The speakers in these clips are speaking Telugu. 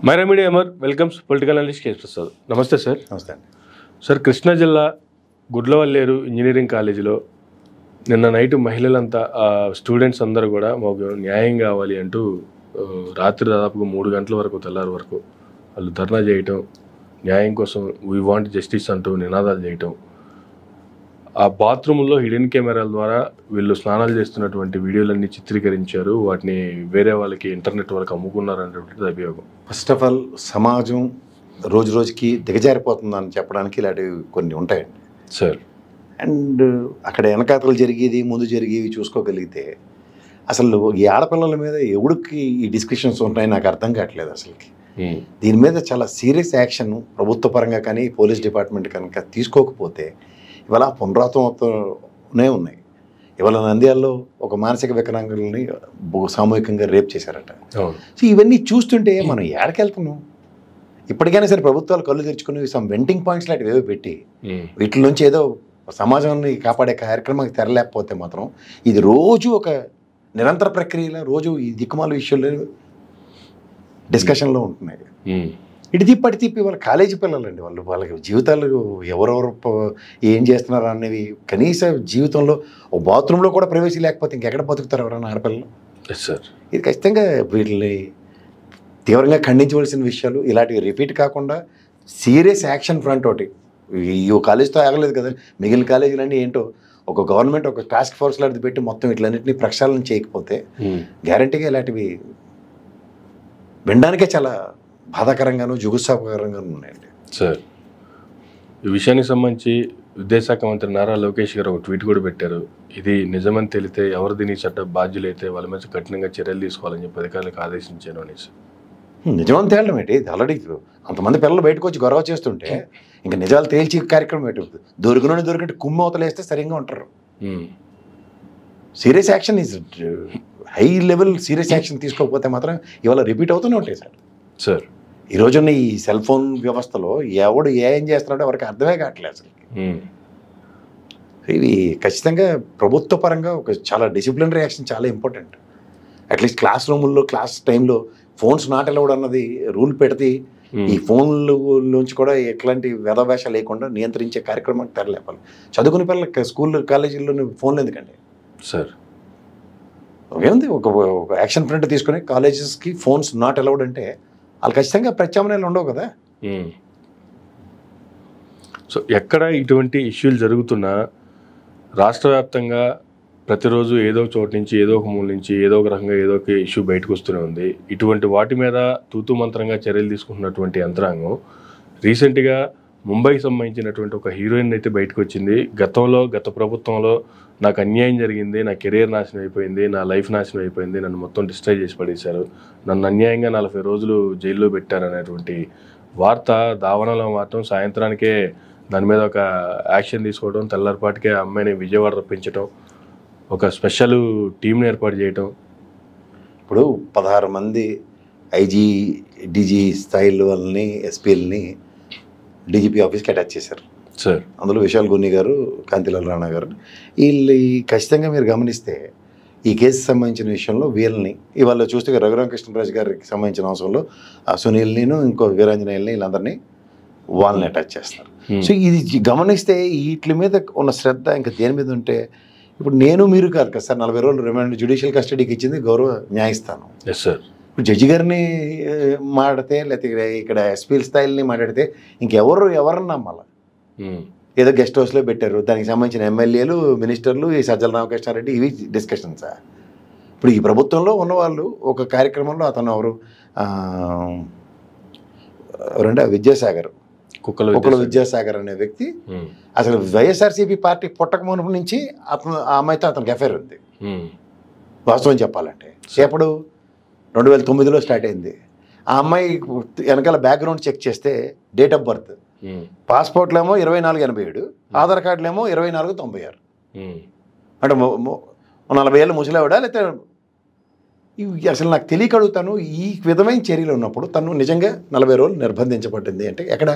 Myra media Amar welcomes political analyst K Prasad. నమస్తే సార్. నమస్తే అండి సార్, కృష్ణా జిల్లా గుడ్లవల్లేరు ఇంజనీరింగ్ కాలేజీలో నిన్న నైట్ మహిళలంతా స్టూడెంట్స్ అందరూ కూడా మాకు న్యాయం కావాలి అంటూ రాత్రి దాదాపుగా 3 గంటల వరకు తెల్లారి వరకు వాళ్ళు ధర్నా చేయటం, న్యాయం కోసం వీ వాంట్ జస్టిస్ అంటూ నినాదాలు చేయటం, ఆ బాత్రూంలో హిడెన్ కెమెరాల ద్వారా వీళ్ళు స్నానాలు చేస్తున్నటువంటి వీడియోలన్నీ చిత్రీకరించారు, వాటిని వేరే వాళ్ళకి ఇంటర్నెట్ వాళ్ళకి అమ్ముకున్నారనేటువంటిది అభియోగం. ఫస్ట్ ఆఫ్ ఆల్ సమాజం రోజు రోజుకి దిగజారిపోతుందని చెప్పడానికి ఇలాంటివి కొన్ని ఉంటాయండి సార్. అండ్ అక్కడ వెనకాతలు జరిగేది ముందు జరిగేవి చూసుకోగలిగితే అసలు ఈ ఆడపిల్లల మీద ఎవడికి ఈ డిస్కషన్స్ ఉంటాయి నాకు అర్థం కావట్లేదు అసలుకి. దీని మీద చాలా సీరియస్ యాక్షన్ ప్రభుత్వ పరంగా కానీ పోలీస్ డిపార్ట్మెంట్ కనుక తీసుకోకపోతే ఇవాళ పునరావృతమవుతూనే ఉన్నాయి. ఇవాళ నంద్యాలలో ఒక మానసిక వికలాంగుల్ని సామూహికంగా రేప్ చేశారట. సో ఇవన్నీ చూస్తుంటే మనం ఏడకెళ్తున్నాం? ఇప్పటికైనా సరే ప్రభుత్వాలు కళ్ళు తెరుచుకుని సమ్ వెంటింగ్ పాయింట్స్ లాంటివి ఏవో పెట్టి వీటి నుంచి ఏదో సమాజాన్ని కాపాడే కార్యక్రమానికి తెరలేకపోతే మాత్రం ఇది రోజు ఒక నిరంతర ప్రక్రియలో రోజు ఈ దిక్కుమాల విషయంలో డిస్కషన్లో ఉంటున్నాయి. ఇటు తిప్పి వాళ్ళ కాలేజీ పిల్లలండి, వాళ్ళకి జీవితాలు ఎవరెవరు ఏం చేస్తున్నారు అనేవి కనీస జీవితంలో ఒక బాత్రూంలో కూడా ప్రవేశం లేకపోతే ఇంకెక్కడ బతుకుతారు ఎవరైనా ఆడపిల్లలు? ఇది ఖచ్చితంగా వీటిని తీవ్రంగా ఖండించవలసిన విషయాలు. ఇలాంటివి రిపీట్ కాకుండా సీరియస్ యాక్షన్ ఫ్రంట్ ఒకటి ఈ కాలేజీతో ఆగలేదు కదా, మిగిలిన కాలేజీలన్నీ ఏంటో ఒక గవర్నమెంట్ ఒక టాస్క్ ఫోర్స్ లాంటిది పెట్టి మొత్తం ఇట్లన్నింటినీ ప్రక్షాళన చేయకపోతే గ్యారంటీగా ఇలాంటివి వినడానికే చాలా బాధాకరంగాను జుగుత్సాహకరంగాను ఉన్నాయండి సార్. ఈ విషయానికి సంబంధించి విద్యాశాఖ మంత్రి నారా లోకేష్ గారు ఒక ట్వీట్ కూడా పెట్టారు. ఇది నిజమని తెలితే ఎవరు దీని చట్ట బాధ్యులైతే వాళ్ళ మీద కఠినంగా చర్యలు తీసుకోవాలని చెప్పి అధికారులకు ఆదేశించాను అనేసి. నిజమని తేలడం ఏంటి? ఇది ఆల్రెడీ అంతమంది పిల్లలు బయటకు వచ్చి గొడవ చేస్తుంటే ఇంకా నిజాలు తేల్చి కార్యక్రమం ఏంటి? దొరికినట్టు కుమ్మ అవతలేస్తే సరిగ్గా ఉంటారు. Serious action is high level serious action తీసుకోకపోతే మాత్రం ఇవాళ రిపీట్ అవుతూనే ఉంటాయి సార్. ఈ రోజున్న ఈ సెల్ ఫోన్ వ్యవస్థలో ఎవడు ఏం చేస్తున్నాడో ఎవరికి అర్థమే కావట్లేదు అసలు. ఇవి ఖచ్చితంగా ప్రభుత్వ పరంగా ఒక చాలా డిసిప్లినరీ యాక్షన్ చాలా ఇంపార్టెంట్. అట్లీస్ట్ క్లాస్ రూముల్లో క్లాస్ టైంలో ఫోన్స్ నాట్ అలౌడ్ అన్నది రూల్ పెడితే ఈ ఫోన్లోంచి కూడా ఎట్లాంటి వ్యధవేష లేకుండా నియంత్రించే కార్యక్రమానికి తెరలేపాలి. చదువుకునే పిల్లలకి స్కూల్ కాలేజీల్లో ఫోన్లు ఎందుకండి సార్? ఏముంది, ఒక యాక్షన్ ఫ్రంట్ తీసుకుని కాలేజెస్కి ఫోన్స్ నాట్ అలౌడ్ అంటే వాళ్ళు ఖచ్చితంగా ప్రత్యామ్నాయాలు ఉండవు కదా. సో ఎక్కడ ఇటువంటి ఇష్యూలు జరుగుతున్నా రాష్ట్ర వ్యాప్తంగా ప్రతిరోజు ఏదో ఒక చోటు నుంచి ఏదో ఒక మూల నుంచి ఏదో ఒక రకంగా ఏదో ఒక ఇష్యూ బయటకు వస్తూనే ఉంది. ఇటువంటి వాటి మీద తూతు మంత్రంగా చర్యలు తీసుకుంటున్నటువంటి యంత్రాంగం రీసెంట్గా ముంబైకి సంబంధించినటువంటి ఒక హీరోయిన్ అయితే బయటకు వచ్చింది. గత ప్రభుత్వంలో నాకు అన్యాయం జరిగింది, నా కెరీర్ నాశనం అయిపోయింది, నా లైఫ్ నాశనం అయిపోయింది, నన్ను మొత్తం డిస్ట్రాయ్ చేసి పడేశారు, నన్ను అన్యాయంగా 40 రోజులు జైల్లో పెట్టారనేటువంటి వార్త దావనలో మాత్రం సాయంత్రానికే దాని మీద ఒక యాక్షన్ తీసుకోవడం, తెల్లారిపాటికే ఆ అమ్మాయిని విజయవాడ రప్పించడం, ఒక స్పెషల్ టీంని ఏర్పాటు చేయటం. ఇప్పుడు 16 మంది ఐజీ డీజీ స్థాయిల వాళ్ళని ఎస్పీలని డీజీపీ ఆఫీస్కి అటాచ్ చేశారు సార్. అందులో విశాల్ గున్ని గారు, కాంతిలాల్ రాణా గారు. వీళ్ళు ఖచ్చితంగా మీరు గమనిస్తే ఈ కేసుకి సంబంధించిన విషయంలో వీళ్ళని ఇవాళ చూస్తే రఘురామకృష్ణరాజు గారికి సంబంధించిన అవసరంలో ఆ సునీల్ని ఇంకో వీరాంజనేయుల్ని వీళ్ళందరినీ వాళ్ళని అటాచ్ చేస్తారు. సో ఇది గమనిస్తే వీటి మీద ఉన్న శ్రద్ధ ఇంకా దేని మీద ఉంటే ఇప్పుడు నేను మీరు కాదు కదా సార్ 40 రోజులు రిమాండ్ జ్యుడిషియల్ కస్టడీకి ఇచ్చింది గౌరవ న్యాయస్థానం. ఇప్పుడు జడ్జి గారిని మాట్లాడితే లేకపోతే ఇక్కడ ఎస్పీ స్థాయిని మాట్లాడితే ఎవరన్నా నమ్మాలి? ఏదో గెస్ట్ హౌస్లో పెట్టారు, దానికి సంబంధించిన ఎమ్మెల్యేలు, మినిస్టర్లు, ఈ సజ్జల రామకృష్ణారెడ్డి, ఇవి డిస్కషన్సా? ఇప్పుడు ఈ ప్రభుత్వంలో ఉన్నవాళ్ళు ఒక కార్యక్రమంలో అతను ఎవరంటే విద్యాసాగర్, కుక్కల విద్యాసాగర్ అనే వ్యక్తి అసలు వైఎస్ఆర్సీపీ పార్టీ పుట్టక మునుపు నుంచి ఆ అమ్మాయితో అతనికి ఎఫ్ఐఆర్ ఉంది. వాస్తవం చెప్పాలంటే ఎప్పుడు 2009లో స్టార్ట్ అయింది. ఆ అమ్మాయి వెనకాల బ్యాక్గ్రౌండ్ చెక్ చేస్తే డేట్ ఆఫ్ బర్త్ పాస్పోర్ట్లో ఏమో 2487, ఆధార్ కార్డులో ఏమో 2496. అంటే 40 ఏళ్ళు ముసలివాడా లేకపోతే అసలు నాకు తెలియక అడుగుతాను. ఈ విధమైన చర్యలు ఉన్నప్పుడు తను నిజంగా 40 రోజులు నిర్బంధించబడింది అంటే ఎక్కడ?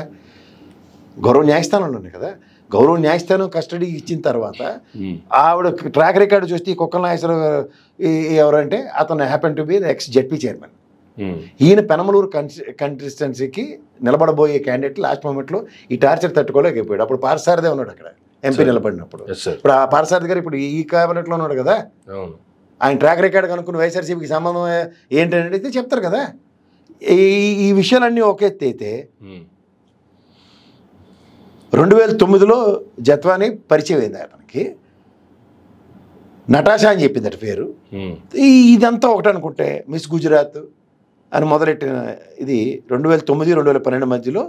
గౌరవ న్యాయస్థానంలో ఉంది కదా. గౌరవ న్యాయస్థానం కస్టడీ ఇచ్చిన తర్వాత ఆవిడ ట్రాక్ రికార్డు చూస్తే కుక్కల నాగేశ్వరరావు ఎవరంటే అతను happen to be the X ZP chairman. ఈయన పెనమలూరు కంటెస్టెన్సీకి నిలబడబోయే క్యాండిడేట్ లాస్ట్ మూమెంట్లో ఈ టార్చర్ తట్టుకోలేకపోయాడు. అప్పుడు పార్సారథే ఉన్నాడు అక్కడ ఎంపీ నిలబడినప్పుడు. ఇప్పుడు ఆ పార్సారథి గారు ఇప్పుడు ఈ క్యాబినెట్లో ఉన్నాడు కదా, ఆయన ట్రాక్ రికార్డ్ కనుక్కుని వైఎస్ఆర్సీపీకి సంబంధం ఏంటనేది అయితే చెప్తారు కదా. ఈ విషయాలన్నీ ఒక ఎత్తు అయితే 2009లో జత్వాని పరిచయం అయింది అతనికి. నటాషా అని చెప్పింది అటు పేరు. ఇదంతా ఒకటి అనుకుంటే మిస్ గుజరాత్ అని మొదలెట్టిన ఇది 2009-2012 మధ్యలో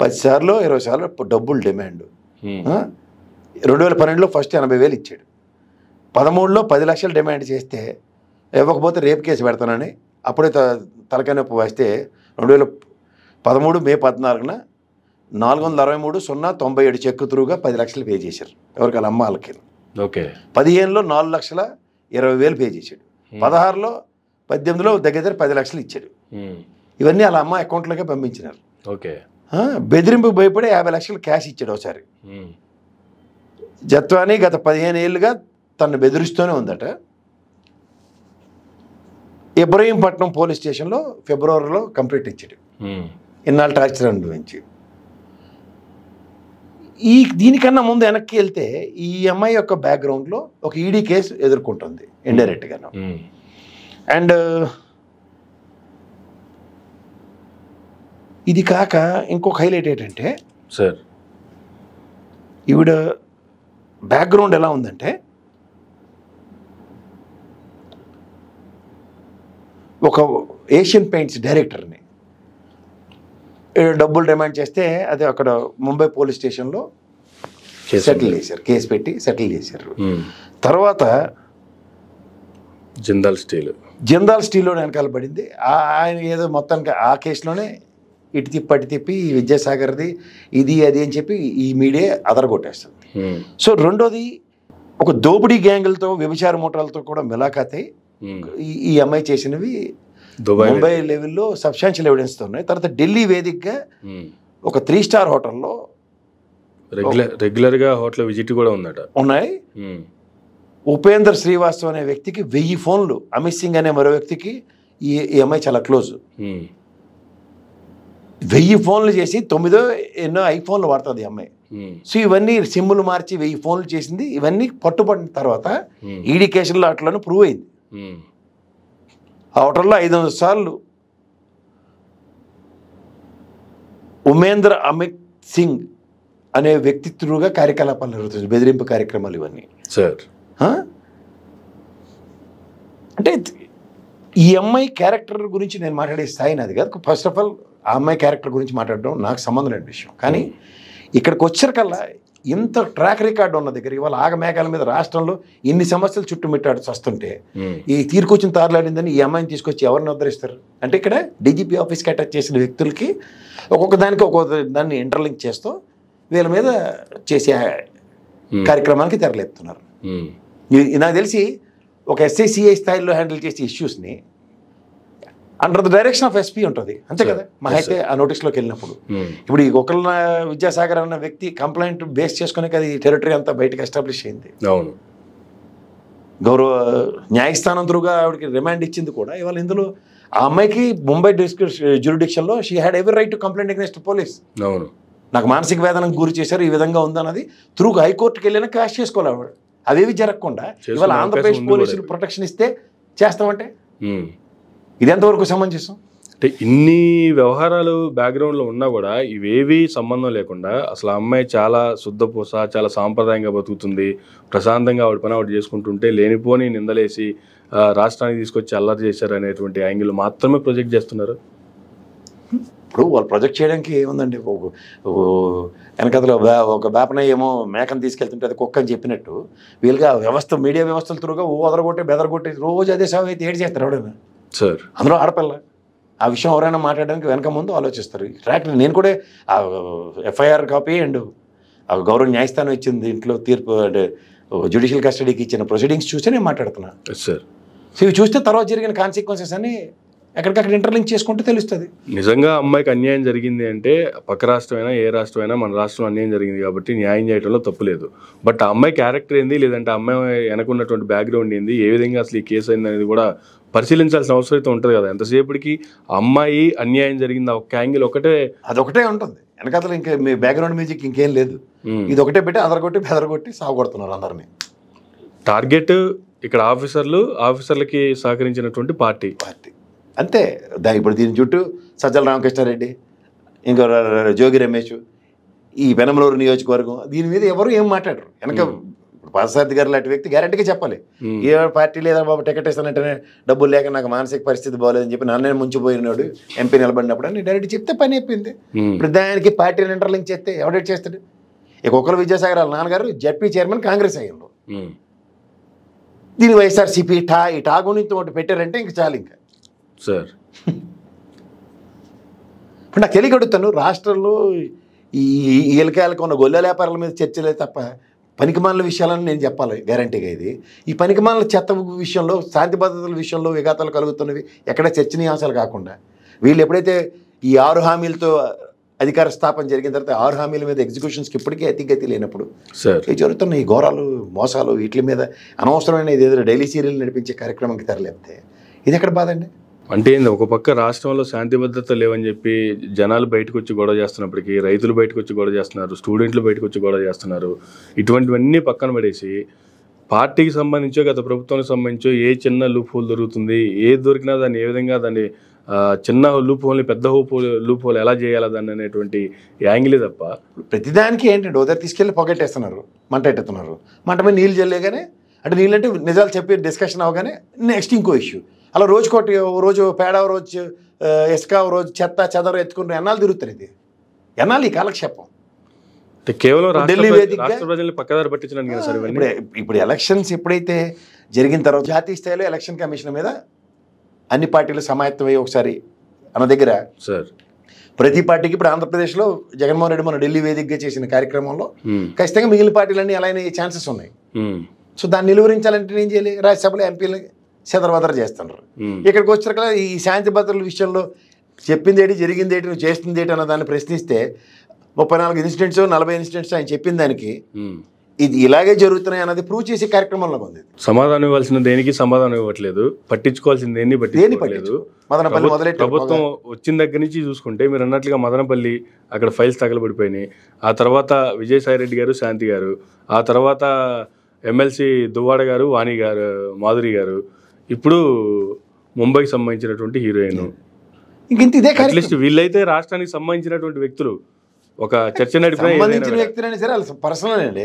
10 సార్లు 20 సార్లు డబ్బులు డిమాండ్. 2012లో ఫస్ట్ 80,000 ఇచ్చాడు. 13లో 10 లక్షలు డిమాండ్ చేస్తే ఇవ్వకపోతే రేపు కేసు పెడతానని అప్పుడే తలకాయ నొప్పి వస్తే 2013 మే 14న 463,097 చెక్కు త్రూగా 10 లక్షలు పే చేశారు. ఎవరికి వాళ్ళ అమ్మ వాళ్ళకి. ఓకే. 15లో 4,20,000 పే చేశాడు. 16లో 18లో దగ్గర 10 లక్షలు ఇచ్చాడు. ఇవన్నీ వాళ్ళ అమ్మ అకౌంట్లోకే పంపించినారు. ఓకే. బెదిరింపు భయపడి 50 లక్షలు క్యాష్ ఇచ్చాడు ఒకసారి. జత్వాని గత 15 ఏళ్ళుగా తను బెదిరిస్తూనే ఉందట. ఇబ్రహీంపట్నం పోలీస్ స్టేషన్లో ఫిబ్రవరిలో కంప్లైంట్ ఇచ్చాడు ఇన్నాళ్ళు టార్చర్ అనుభవించి. దీనికన్నా ముందు వెనక్కి వెళ్తే ఈ అమ్మాయి యొక్క బ్యాక్గ్రౌండ్లో ఒక ఈడీ కేసు ఎదుర్కొంటుంది ఇండైరెక్ట్గాను. అండ్ ఇది కాక ఇంకొక హైలైట్ ఏంటంటే సార్, ఈవిడ బ్యాక్గ్రౌండ్ ఎలా ఉందంటే ఒక ఏషియన్ పెయింట్స్ డైరెక్టర్ని డబ్బులు డిమాండ్ చేస్తే అది అక్కడ ముంబై పోలీస్ స్టేషన్లో సెటిల్ చేశారు, కేసు పెట్టి సెటిల్ చేశారు. తర్వాత జిందాల్ స్టీల్లో వెనకాల పడింది. ఆయన ఏదో మొత్తానికి ఆ కేసులోనే ఇటు తిప్పి అటు తిప్పి విద్యాసాగర్ది ఇది అది అని చెప్పి ఈ మీడియా అదరగొట్టేస్తుంది. సో రెండోది ఒక దోపిడీ గ్యాంగులతో వ్యభిచార మూటలతో కూడా మిలాఖాతై ఈ అమ్మాయి చేసినవి ముంబై లెవెల్లో సబ్స్టాన్షియల్ ఎవిడెన్స్తో ఉన్నాయి. తర్వాత ఢిల్లీ వేదికగా ఒక 3 స్టార్ హోటల్లో రెగ్యులర్గా హోటల్ విజిట్ కూడా ఉన్నాయి. ఉపేంద్ర శ్రీవాస్తవ్ అనే వ్యక్తికి 1000 ఫోన్లు, అమిత్ సింగ్ అనే మరో వ్యక్తికి ఈ అమ్మాయి చాలా క్లోజ్. 1000 ఫోన్లు చేసి 9 ఎన్నో ఐఫోన్లు వాడుతుంది ఈ అమ్మాయి. సో ఇవన్నీ సిమ్ములు మార్చి 1000 ఫోన్లు చేసింది. ఇవన్నీ పట్టుబడిన తర్వాత ఈడీ కేసుల్లో అట్లను ప్రూవ్ అయింది. ఆ హోటల్లో 500 సార్లు ఉమేంద్ర అమిత్ సింగ్ అనే వ్యక్తిత్వంగా కార్యకలాపాలు నిర్వహించారు, బెదిరింపు కార్యక్రమాలు ఇవన్నీ సార్. అంటే ఈ అమ్మాయి క్యారెక్టర్ గురించి నేను మాట్లాడే స్థాయి నాది కాదు. ఫస్ట్ ఆఫ్ ఆల్ ఆ అమ్మాయి క్యారెక్టర్ గురించి మాట్లాడడం నాకు సంబంధం లేని విషయం. కానీ ఇక్కడికి వచ్చాకల్లా ఇంత ట్రాక్ రికార్డు ఉన్న దగ్గర ఇవాళ ఆగమేఘాల మీద రాష్ట్రంలో ఇన్ని సమస్యలు చుట్టుమిట్టాడు వస్తుంటే ఈ తీరుకొచ్చిన తారలాడిందని ఈ అమ్మాయిని తీసుకొచ్చి ఎవరిని ఉద్ధరిస్తారు? అంటే ఇక్కడ డీజీపీ ఆఫీస్కి అటాచ్ చేసిన వ్యక్తులకి ఒక్కొక్క దానికి ఒక్కొక్క దాన్ని ఇంటర్లింక్ చేస్తూ వీళ్ళ మీద చేసే కార్యక్రమానికి తెరలేపుతున్నారు. నాకు తెలిసి ఒక ఎస్ఐసిఐ స్థాయిలో హ్యాండిల్ చేసే ఇష్యూస్ని under the direction of SP ఉంటుంది అంతే కదా. మా అయితే ఆ నోటీస్లోకి వెళ్ళినప్పుడు ఇప్పుడు ఈ ఒకళ్ళ విద్యాసాగర్ అన్న వ్యక్తి కంప్లైంట్ బేస్ చేసుకునే అది టెరిటరీ అంతా బయటకు ఎస్టాబ్లిష్ అయింది. అవును, గౌరవ న్యాయస్థానం త్రూగా ఆవిడకి రిమాండ్ ఇచ్చింది కూడా. ఇవాళ ఇందులో ఆ అమ్మాయికి ముంబై డిస్ట్రిక్ట్ జ్యూరిడిక్షన్లో she had every right to complaint against police. అవును, నాకు మానసిక వేదనకు గురి చేశారు ఈ విధంగా ఉందన్నది త్రూ హైకోర్టుకి వెళ్ళినా క్రాష్ చేసుకోవాలి ఆవిడ. అవేవి జరగకుండా ఇవాళ ఆంధ్రప్రదేశ్ పోలీసులు ప్రొటెక్షన్ ఇస్తే చేస్తామంటే ఇది ఎంతవరకు సమంజసం? అంటే ఇన్ని వ్యవహారాలు బ్యాక్గ్రౌండ్లో ఉన్నా కూడా ఇవేవి సంబంధం లేకుండా అసలు ఆ అమ్మాయి చాలా శుద్ధపూస, చాలా సాంప్రదాయంగా బతుకుతుంది, ప్రశాంతంగా ఆవిడ పని ఆవిడ చేసుకుంటుంటే లేనిపోని నిందలేసి రాష్ట్రానికి తీసుకొచ్చి అల్లరి చేశారు అనేటువంటి యాంగిల్ మాత్రమే ప్రొజెక్ట్ చేస్తున్నారు. ఇప్పుడు వాళ్ళు ప్రొజెక్ట్ చేయడానికి ఏముందండి, వెనకతలో ఒక వేపనయ్య ఏమో మేకను తీసుకెళ్తుంటే అది కుక్క అని చెప్పినట్టు వీళ్ళగా వ్యవస్థ మీడియా వ్యవస్థల త్రూగా ఓదరగొట్టి బెదరగొట్టి రోజు అదే సేవ అయితే ఏడు చేస్తారు ఎవడైనా సార్. అందులో ఆడపిల్ల ఆ విషయం ఎవరైనా మాట్లాడడానికి వెనక ముందు ఆలోచిస్తారు. ట్రాక్ నేను కూడా ఆ ఎఫ్ఐఆర్ కాపీ అండ్ గౌరవ న్యాయస్థానం ఇచ్చింది ఇంట్లో తీర్పు అంటే జ్యుడిషియల్ కస్టడీకి ఇచ్చిన ప్రొసీడింగ్స్ చూస్తే నేను మాట్లాడుతున్నా సార్. సో ఇవి చూస్తే తర్వాత జరిగిన కాన్సిక్వెన్సెస్ అని ఎక్కడికక్కడ ఇంటర్లింక్ చేసుకుంటే తెలుస్తుంది. నిజంగా అమ్మాయికి అన్యాయం జరిగింది అంటే పక్క రాష్ట్రమైనా ఏ రాష్ట్రమైనా మన రాష్ట్రంలో అన్యాయం జరిగింది కాబట్టి న్యాయం చేయడంలో తప్పు లేదు. బట్ ఆ అమ్మాయి క్యారెక్టర్ ఏంది, లేదంటే ఆ అమ్మాయి వెనకున్నటువంటి బ్యాక్గ్రౌండ్ ఏంది, ఏ విధంగా అసలు ఈ కేసు అయింది అనేది కూడా పరిశీలించాల్సిన అవసరం అయితే ఉంటుంది కదా. ఎంతసేపటికి అమ్మాయి అన్యాయం జరిగింది ఒక యాంగిల్ ఒకటే, అదొకటే ఉంటుంది వెనకాతలు, ఇంకా మీ బ్యాక్గ్రౌండ్ మ్యూజిక్ ఇంకేం లేదు. ఇది ఒకటే పెట్టి అదరగొట్టి బెదరగొట్టి సాగుకొడుతున్నారు అందరినీ. టార్గెట్ ఇక్కడ ఆఫీసర్లకి సహకరించినటువంటి పార్టీ అంతే. ఇప్పుడు దీని చుట్టూ సజ్జల రామకృష్ణారెడ్డి, ఇంకా జోగి రమేష్, ఈ పెనమలూరు నియోజకవర్గం, దీని మీద ఎవరు ఏం మాట్లాడరు. వెనక పార్థసారథి గారు లాంటి వ్యక్తి గ్యారంటీగా చెప్పాలి, ఏ పార్టీ లేదా బాబు టికెట్ ఇస్తానంటేనే డబ్బులు లేక నాకు మానసిక పరిస్థితి బాగోలేదని చెప్పి నన్నే ముంచిపోయినాడు ఎంపీ నిలబడినప్పుడు అని డైరెక్ట్ చెప్తే పని అయిపోయింది. ఇప్పుడు దానికి పార్టీని ఇంటర్లింక్ చేస్తే ఎవడేట్ చేస్తాడు? ఇక ఒకరు విద్యాసాగర్ వాళ్ళ నాన్నగారు జడ్పీ చైర్మన్ కాంగ్రెస్ అయ్యిండ్రు, దీని వైఎస్ఆర్సీపీ ఈ టా గురించి ఒకటి పెట్టారంటే ఇంక చాలు. ఇంకా సార్ ఇప్పుడు నాకు తెలియగడుగుతాను, రాష్ట్రంలో ఈ ఎలకాయలకు ఉన్న గొల్లెల వ్యాపారాల మీద చర్చలే తప్ప పనికిమాలిన విషయాలని నేను చెప్పాలి గ్యారంటీగా. ఈ పనికిమాలిన చెత్త విషయంలో, శాంతి భద్రతల విషయంలో విఘాతాలు కలుగుతున్నవి ఎక్కడ చర్చనీయాంశాలు కాకుండా, వీళ్ళు ఎప్పుడైతే ఈ 6 హామీలతో అధికార స్థాపన జరిగిన తర్వాత 6 హామీల మీద ఎగ్జిక్యూషన్స్కి ఇప్పటికీ అతిగతి లేనప్పుడు ఈ జరుగుతున్న ఈ ఘోరాలు, మోసాలు, వీటి మీద అనవసరమైన ఏదో డైలీ సీరియల్ నడిపించే కార్యక్రమంకి తెరలేపితే ఇది ఎక్కడ బాధ అండి? అంటే ఒక పక్క రాష్ట్రంలో శాంతి భద్రత లేవని చెప్పి జనాలు బయటకు వచ్చి గొడవ చేస్తున్నప్పటికీ, రైతులు బయటకు వచ్చి గొడవ చేస్తున్నారు, స్టూడెంట్లు బయటకు వచ్చి గొడవ చేస్తున్నారు. ఇటువంటివన్నీ పక్కన పడేసి పార్టీకి సంబంధించో గత ప్రభుత్వానికి సంబంధించో ఏ చిన్న లూప్ హోల్ దొరుకుతుంది, ఏది దొరికినా దాన్ని ఏ విధంగా దాన్ని చిన్న లూప్ హోల్ని పెద్ద లూప్ హోల్ ఎలా చేయాలా దాన్ని అనేటువంటి యాంగిలే తప్ప ప్రతిదానికి ఏంటంటే ఉదయం తీసుకెళ్ళి పొగెట్టేస్తున్నారు, మంట ఎట్టేస్తున్నారు. మంట మీద నీళ్ళు చల్లేగానే, అంటే నీళ్ళు అంటే నిజాలు చెప్పి డిస్కషన్ అవగానే నెక్స్ట్ ఇంకో ఇష్యూ. అలా రోజుకోటి, రోజు పేడ, రోజు ఇసుక, రోజు చెత్త చెదరు ఎత్తుకుని ఎన్నాళ్ళు తిరుగుతారు. ఇది ఎన్నాళ్ళు ఈ కాలక్షేపం? కేవలం ఢిల్లీ ప్రజల్ని పక్కదారి పట్టించడానికి. ఇప్పుడు ఎలక్షన్స్ ఎప్పుడైతే జరిగిన తర్వాత జాతీయ స్థాయిలో ఎలక్షన్ కమిషన్ మీద అన్ని పార్టీలు సమాయత్తమై ఒకసారి అన్న దగ్గర సార్ ప్రతి పార్టీకి ఇప్పుడు ఆంధ్రప్రదేశ్లో జగన్మోహన్ రెడ్డి మన ఢిల్లీ వేదికగా చేసిన కార్యక్రమంలో ఖచ్చితంగా మిగిలిన పార్టీలన్నీ అలా అయిన ఛాన్సెస్ ఉన్నాయి. సో దాన్ని నిలువరించాలంటే ఏం చేయాలి? రాజ్యసభలో ఎంపీలు చెదరవదర చేస్తున్నారు. ఇక్కడికి వచ్చాక ఈ శాంతి భద్రతల విషయంలో చెప్పింది ఏంటి, జరిగింది ఏంటి, నువ్వు చేస్తుంది ఏంటి అన్న దాన్ని ప్రశ్నిస్తే 34 ఇన్సిడెంట్స్ 40 ఇన్సిడెంట్స్ ఆయన చెప్పిన దానికి ఇది ఇలాగే జరుగుతున్నాయి అన్నది ప్రూవ్ చేసే కార్యక్రమంలో ఉంది. సమాధానం ఇవ్వాల్సిన దేనికి సమాధానం ఇవ్వట్లేదు, పట్టించుకోవాల్సింది దేన్ని పట్టించుకోవట్లేదు. ప్రభుత్వం వచ్చిన దగ్గర నుంచి చూసుకుంటే మీరు అన్నట్లుగా మదనపల్లి అక్కడ ఫైల్స్ తగలబడిపోయినాయి. ఆ తర్వాత విజయసాయిరెడ్డి గారు, శాంతి గారు, ఆ తర్వాత ఎమ్మెల్సీ దువ్వాడ గారు, వాణి గారు, మాధురి గారు, ఇప్పుడు ముంబైకి సంబంధించినటువంటి హీరోయిన్. అట్లీస్ట్ వీళ్ళైతే రాష్ట్రానికి సంబంధించినటువంటి వ్యక్తులు ఒక చర్చ నడిపిన వ్యక్తులైనా సరే వాళ్ళు పర్సనల్ అండి.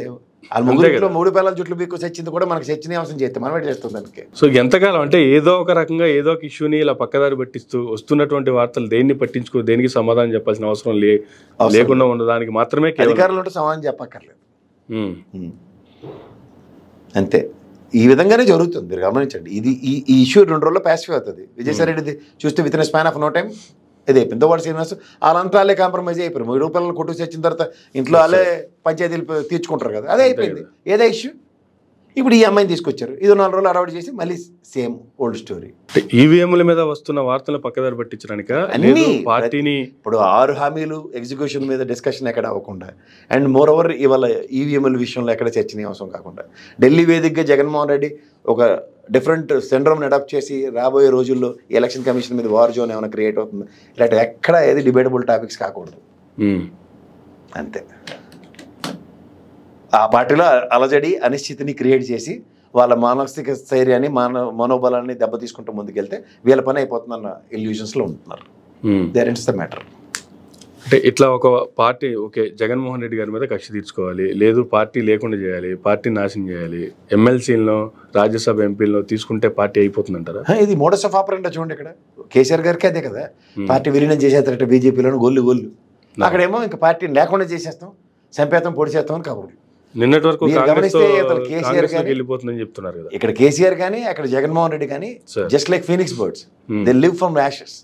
వాళ్ళ ముగ్గురిలో 3 పేర్ల జుట్లు బీక్కు చచ్చింది కూడా మనకు చర్చనీయాంశం చేస్తే మనం చేస్తుంది దానికి. సో ఎంతకాలం అంటే ఏదో ఒక రకంగా ఏదో ఒక ఇష్యూని ఇలా పక్కదారి పట్టిస్తూ వస్తున్నటువంటి వార్తలు దేన్ని పట్టించుకో, దేనికి సమాధానం చెప్పాల్సిన అవసరం లేకుండా ఉండడానికి మాత్రమే అధికారులు ఉంటే సమాధానం చెప్పక్కర్లేదు. అంతే. ఈ విధంగానే జరుగుతుంది. మీరు గమనించండి. ఈ ఇష్యూ 2 రోజుల్లో ప్యాసివ్ అవుతుంది. విజయసాయిరెడ్డి చూస్తే within span of no time ఇది అయిపోయింది. దోవాడ శ్రీనివాస్ వాళ్ళంతా వాళ్ళే కాంప్రమైజ్ అయిపోయారు. 3 రూపాయలు కొట్టుకు వచ్చిన తర్వాత ఇంట్లో వాళ్ళే పంచాయతీలు తీర్చుకుంటారు కదా, అదే అయిపోయింది. ఏదే ఇష్యూ ఇప్పుడు ఈ అమ్మాయిని తీసుకొచ్చారు, ఇది 4 రోజులు అడవాడు చేసి మళ్ళీ సేమ్ ఓల్డ్ స్టోరీ. ఈవీఎంల మీద వస్తున్న వార్తలు పక్కదారి పట్టించడానికి పార్టీని ఇప్పుడు 6 హామీలు ఎగ్జిక్యూషన్ మీద డిస్కషన్ ఎక్కడ అవ్వకుండా, అండ్ మోర్ ఓవర్ ఇవాళ ఈవీఎంల విషయంలో ఎక్కడ చర్చనీయాంశం కాకుండా ఢిల్లీ వేదికగా జగన్మోహన్ రెడ్డి ఒక డిఫరెంట్ సిండ్రోమ్ని అడాప్ట్ చేసి రాబోయే రోజుల్లో ఎలక్షన్ కమిషన్ మీద వార్ జోన్ ఏమైనా క్రియేట్ అవుతుంది, ఇలాంటి ఎక్కడ ఏది డిబేటబుల్ టాపిక్స్ కాకూడదు. అంతే. ఆ పార్టీలో అలజడి, అనిశ్చితిని క్రియేట్ చేసి వాళ్ళ మానసిక స్థైర్యాన్ని, మనోబలాన్ని దెబ్బతీసుకుంటూ ముందుకెళ్తే వీళ్ళ పని అయిపోతుందన్న ఇల్యూషన్స్లో ఉంటున్నారు. There it's the matter. అంటే ఇట్లా ఒక పార్టీ ఓకే జగన్మోహన్ రెడ్డి గారి మీద కక్ష తీర్చుకోవాలి, లేదు పార్టీ లేకుండా చేయాలి, పార్టీ నాశనం చేయాలి, ఎమ్మెల్సీలను రాజ్యసభ ఎంపీలను తీసుకుంటే పార్టీ అయిపోతుందంటారా? ఇది మోడస్ ఆఫ్ ఆపరెండా చూడండి. ఇక్కడ కేసీఆర్ గారికి అదే కదా, పార్టీ విలీనం చేసేస్తారట బీజేపీలోని గొల్లు. అక్కడేమో ఇంకా పార్టీని లేకుండా చేసేస్తాం, చంపేస్తాం, పొడి చేస్తాం అని కబుర్లు. నిన్నటి వరకు కేసీఆర్ వెళ్ళిపోతుందని చెప్తున్నారు కదా. ఇక్కడ కేసీఆర్ కానీ అక్కడ జగన్మోహన్ రెడ్డి కానీ just like Phoenix birds, they live from rashes.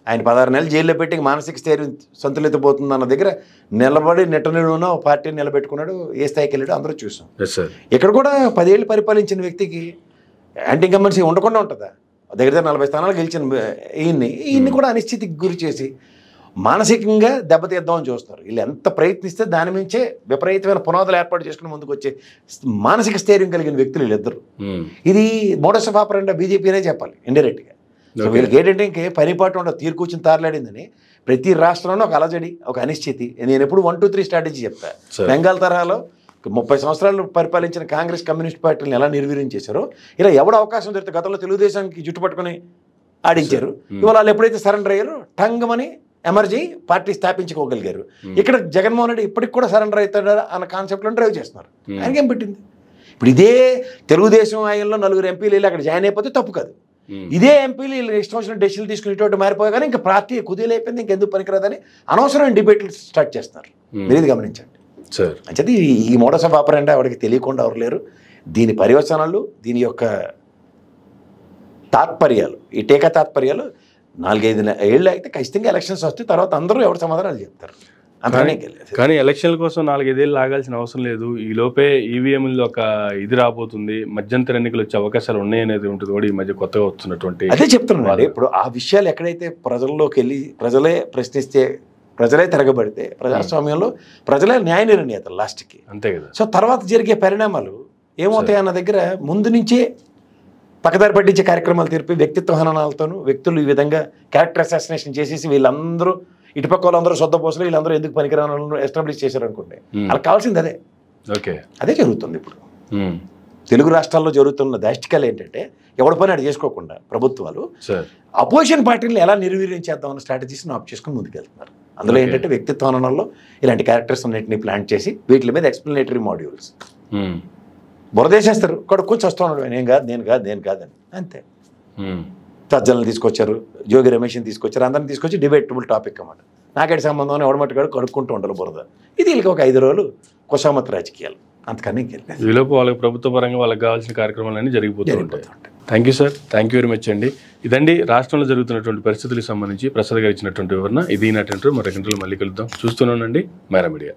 ఆయన 16 నెలలు జైల్లో పెట్టి మానసిక స్థైర్యం సొంతలెత్తిపోతుంది అన్న దగ్గర నిలబడి నెట్టనిడున్న పార్టీని నిలబెట్టుకున్నాడు. ఏ స్థాయికి వెళ్ళాడు అందరూ చూసాం. ఇక్కడ కూడా 10 ఏళ్ళు పరిపాలించిన వ్యక్తికి యాంటీ ఇన్కంబెన్సీ ఉండకుండా ఉంటుందా? దగ్గర 40 స్థానాలు గెలిచిన ఈయన్ని కూడా అనిశ్చితికి గురి చేసి మానసికంగా దెబ్బతీద్దామని చూస్తారు. వీళ్ళు ఎంత ప్రయత్నిస్తే దాని మించే విపరీతమైన పునాదులు ఏర్పాటు చేసుకుని ముందుకు వచ్చే మానసిక స్థైర్యం కలిగిన వ్యక్తులు వీళ్ళిద్దరు. ఇది మోడస్ ఆఫ్ ఆపరెండా బీజేపీనే చెప్పాలి ఇండైరెక్ట్గా. సో వీళ్ళకి ఏంటంటే ఇంకే పనిపాటు ఉండదు, తీరు కూర్చొని తారలాడిందని. ప్రతి రాష్ట్రంలో ఒక అలజడి, ఒక అనిశ్చితి. నేను ఎప్పుడు 1, 2, 3 స్ట్రాటజీ చెప్తా. బెంగాల్ తరహాలో 30 సంవత్సరాలు పరిపాలించిన కాంగ్రెస్ కమ్యూనిస్ట్ పార్టీలను ఎలా నిర్వీర్యం చేశారో, ఇలా ఎవడు అవకాశం దొరికితే గతంలో తెలుగుదేశానికి జుట్టుపట్టుకుని ఆడించారు. ఇవాళ వాళ్ళు ఎప్పుడైతే సరెండర్ అయ్యారో టంగమని ఎమర్జీ పార్టీ స్థాపించుకోగలిగారు. ఇక్కడ జగన్మోహన్ రెడ్డి ఇప్పటికి కూడా సరెండర్ అవుతాడా అన్న కాన్సెప్ట్లో డ్రైవ్ చేస్తున్నారు. ఆయనకేం పెట్టింది? ఇప్పుడు ఇదే తెలుగుదేశం ఆయనలో 4 ఎంపీలు వెళ్ళి అక్కడ జాయిన్ అయిపోతే తప్పు కాదు. ఇదే ఎంపీలు వీళ్ళు ఇష్టం వచ్చిన డెసిషన్లు తీసుకుని ఇటువంటి మారిపోయి కానీ ఇంకా పార్టీ కుదేలైపోయింది, ఇంకెందుకు పనికిరాదని అనవసరమైన డిబేట్లు స్టార్ట్ చేస్తున్నారు. మీరు ఇది గమనించండి సార్. అంటే ఈ మోడస్ ఆఫ్ ఆపరెండా ఎవరికి తెలియకుండా ఎవరు లేరు. దీని పర్యవసానాలు, దీని యొక్క తాత్పర్యాలు, ఈ టీకా తాత్పర్యాలు 4-5 ఏళ్ళు అయితే ఖచ్చితంగా ఎలక్షన్స్ వస్తే తర్వాత అందరూ ఎవరి సమాధానాలు చెప్తారు. కానీ ఎలక్షన్ల కోసం 4-5 ఏళ్ళు ఆగాల్సిన అవసరం లేదు. ఈ లోపే ఈవీఎంలో ఒక ఇది రాబోతుంది, మధ్యంతర ఎన్నికలు వచ్చే అవకాశాలు ఉన్నాయనేది ఉంటుంది కూడా ఈ మధ్య కొత్తగా వస్తున్నటువంటి. అదే చెప్తున్నాను. ఇప్పుడు ఆ విషయాలు ఎక్కడైతే ప్రజల్లోకి వెళ్ళి ప్రజలే ప్రశ్నిస్తే, ప్రజలే తిరగబడితే, ప్రజాస్వామ్యంలో ప్రజలే న్యాయ నిర్ణేతలు లాస్ట్కి, అంతే కదా. సో తర్వాత జరిగే పరిణామాలు ఏమవుతాయి అన్న దగ్గర ముందు నుంచే పక్కదారి పట్టించే కార్యక్రమాలు తీర్పి వ్యక్తిత్వ హననాలతోనూ వ్యక్తులు ఈ విధంగా క్యారెక్టర్ అసాసినేషన్ చేసేసి వీళ్ళందరూ ఇటుపక్క వాళ్ళందరూ సొంత పోసలు వీళ్ళందరూ ఎందుకు పనికిరాను ఎస్టాబ్లిష్ చేశారు అనుకోండి. వాళ్ళకి కావాల్సింది అదే. ఓకే, అదే జరుగుతుంది ఇప్పుడు తెలుగు రాష్ట్రాల్లో జరుగుతున్న దాష్టికాలు ఏంటంటే ఎవరి పని అటు చేసుకోకుండా ప్రభుత్వాలు అపోజిషన్ పార్టీలను ఎలా నిర్వీర్యం చేద్దామన్న స్ట్రాటజీస్ని ఆప్ చేసుకుని ముందుకెళ్తున్నారు. అందులో ఏంటంటే వ్యక్తిత్వ హననాల్లో ఇలాంటి క్యారెక్టర్స్ అన్నింటినీ ప్లాన్ చేసి వీటి మీద ఎక్స్ప్లెనేటరీ మాడ్యూల్స్ బురదేసేస్తారు. కొంచెం వస్తూ ఉన్నాడు, నేను కాదని అంతే. సజ్జలను తీసుకొచ్చారు, జోగి రమేష్ని తీసుకొచ్చారు, అందరిని తీసుకొచ్చి డిబేటబుల్ టాపిక్ అన్నమాట. నాకేటి సంబంధం అని ఎవడమట్టుగాడు కడుక్కుంటూ ఉండాలి బురద. ఇది వీళ్ళకి ఒక 5 రోజులు కుశామత్ రాజకీయాలు, అంతకన్నా ఇంకెళ్ళలేదు. ఈలోపు వాళ్ళకి ప్రభుత్వ పరంగా వాళ్ళకి కావాల్సిన కార్యక్రమాలన్నీ జరిగిపోతూ ఉంటాయి. Thank you sir, thank you very much అండి. ఇదండి రాష్ట్రంలో జరుగుతున్నటువంటి పరిస్థితులకు సంబంధించి ప్రసాద్ గారు ఇచ్చినటువంటి వివరణ. ఇది నటువంటి మరొక గంటలు మళ్ళీ కలుద్దాం. చూస్తూనే ఉండండి మైరా మీడియా.